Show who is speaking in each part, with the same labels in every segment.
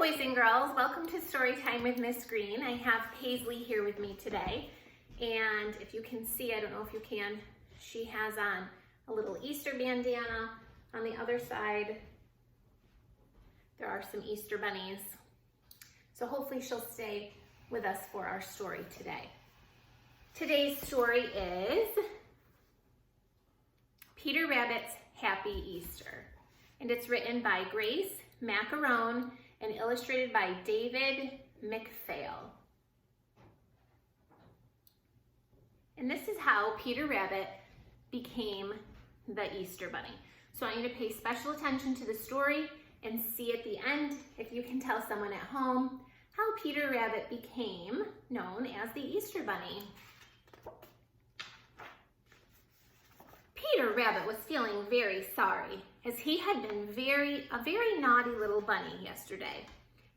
Speaker 1: boys and girls, welcome to Storytime with Miss Greene. I have Paisley here with me today, and if you can see, I don't know if you can, she has on a little Easter bandana. On the other side, there are some Easter bunnies. So hopefully she'll stay with us for our story today. Today's story is Peter Rabbit's Happy Easter, and it's written by Grace Macarone and illustrated by David McPhail. And this is how Peter Rabbit became the Easter Bunny. So I want you to pay special attention to the story and see at the end, if you can tell someone at home, how Peter Rabbit became known as the Easter Bunny. Peter Rabbit was feeling very sorry, as he had been a very naughty little bunny yesterday.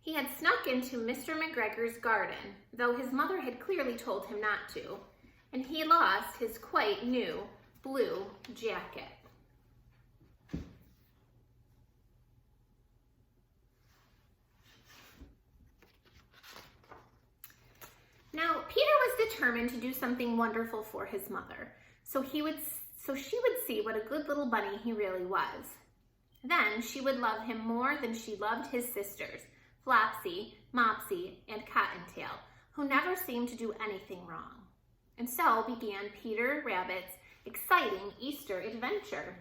Speaker 1: He had snuck into Mr. McGregor's garden, though his mother had clearly told him not to, and he lost his quite new blue jacket. Now, Peter was determined to do something wonderful for his mother, so she would see what a good little bunny he really was. Then she would love him more than she loved his sisters, Flopsy, Mopsy, and Cottontail, who never seemed to do anything wrong. And so began Peter Rabbit's exciting Easter adventure.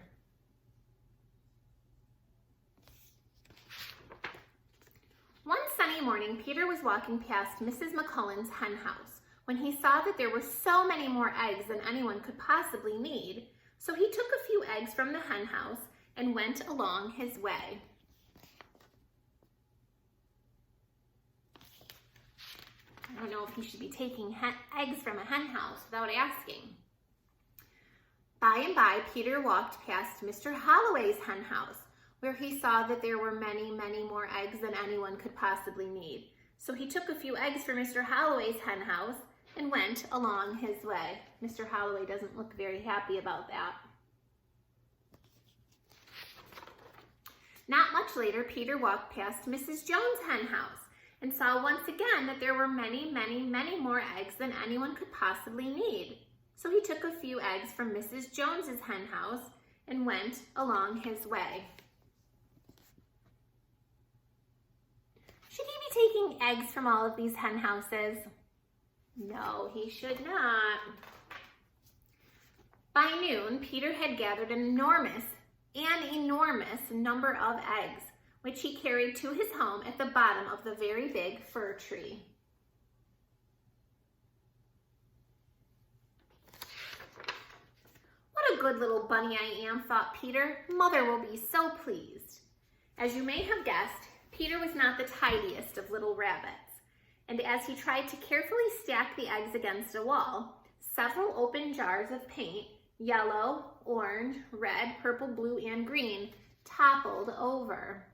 Speaker 1: One sunny morning, Peter was walking past Mrs. McCullen's hen house when he saw that there were so many more eggs than anyone could possibly need. So he took a few eggs from the hen house and went along his way. I don't know if he should be taking eggs from a hen house without asking. By and by, Peter walked past Mr. Holloway's hen house, where he saw that there were many, many more eggs than anyone could possibly need. So he took a few eggs from Mr. Holloway's hen house and went along his way. Mr. Holloway doesn't look very happy about that. Not much later, Peter walked past Mrs. Jones' hen house and saw once again that there were many, many, many more eggs than anyone could possibly need. So he took a few eggs from Mrs. Jones's hen house and went along his way. Should he be taking eggs from all of these hen houses? No, he should not. By noon, Peter had gathered an enormous number of eggs, which he carried to his home at the bottom of the very big fir tree. What a good little bunny I am, thought Peter. Mother will be so pleased. As you may have guessed, Peter was not the tidiest of little rabbits, and as he tried to carefully stack the eggs against a wall, several open jars of paint, yellow, orange, red, purple, blue, and green, toppled over.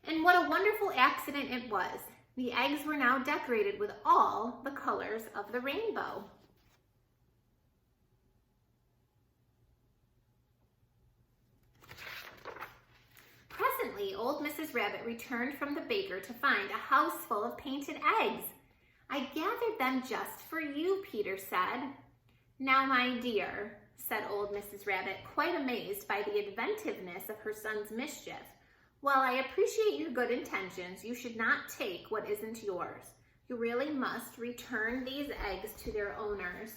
Speaker 1: And what a wonderful accident it was. The eggs were now decorated with all the colors of the rainbow. Presently, old Mrs. Rabbit returned from the baker to find a house full of painted eggs. I gathered them just for you, Peter said. Now, my dear, said old Mrs. Rabbit, quite amazed by the inventiveness of her son's mischief. While I appreciate your good intentions, you should not take what isn't yours. You really must return these eggs to their owners.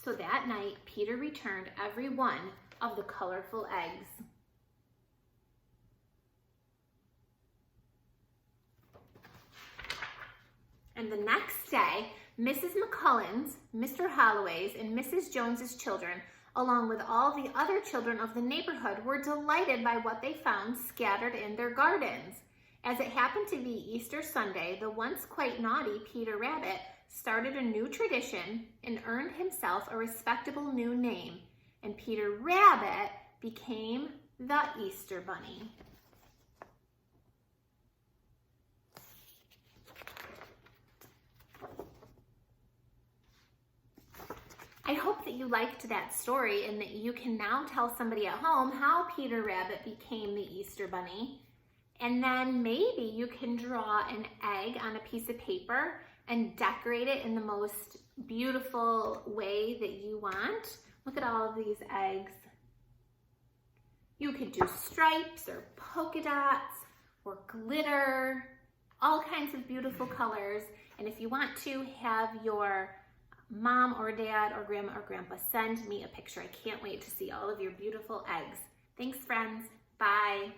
Speaker 1: So that night, Peter returned every one of the colorful eggs. And the next day, Mrs. McCullen's, Mr. Holloway's, and Mrs. Jones's children, along with all the other children of the neighborhood, were delighted by what they found scattered in their gardens. As it happened to be Easter Sunday, the once quite naughty Peter Rabbit started a new tradition and earned himself a respectable new name, and Peter Rabbit became the Easter Bunny. I hope that you liked that story and that you can now tell somebody at home how Peter Rabbit became the Easter Bunny. And then maybe you can draw an egg on a piece of paper and decorate it in the most beautiful way that you want. Look at all of these eggs. You could do stripes or polka dots or glitter, all kinds of beautiful colors. And if you want to have your mom or dad or grandma or grandpa send me a picture. I can't wait to see all of your beautiful eggs. Thanks, friends. Bye.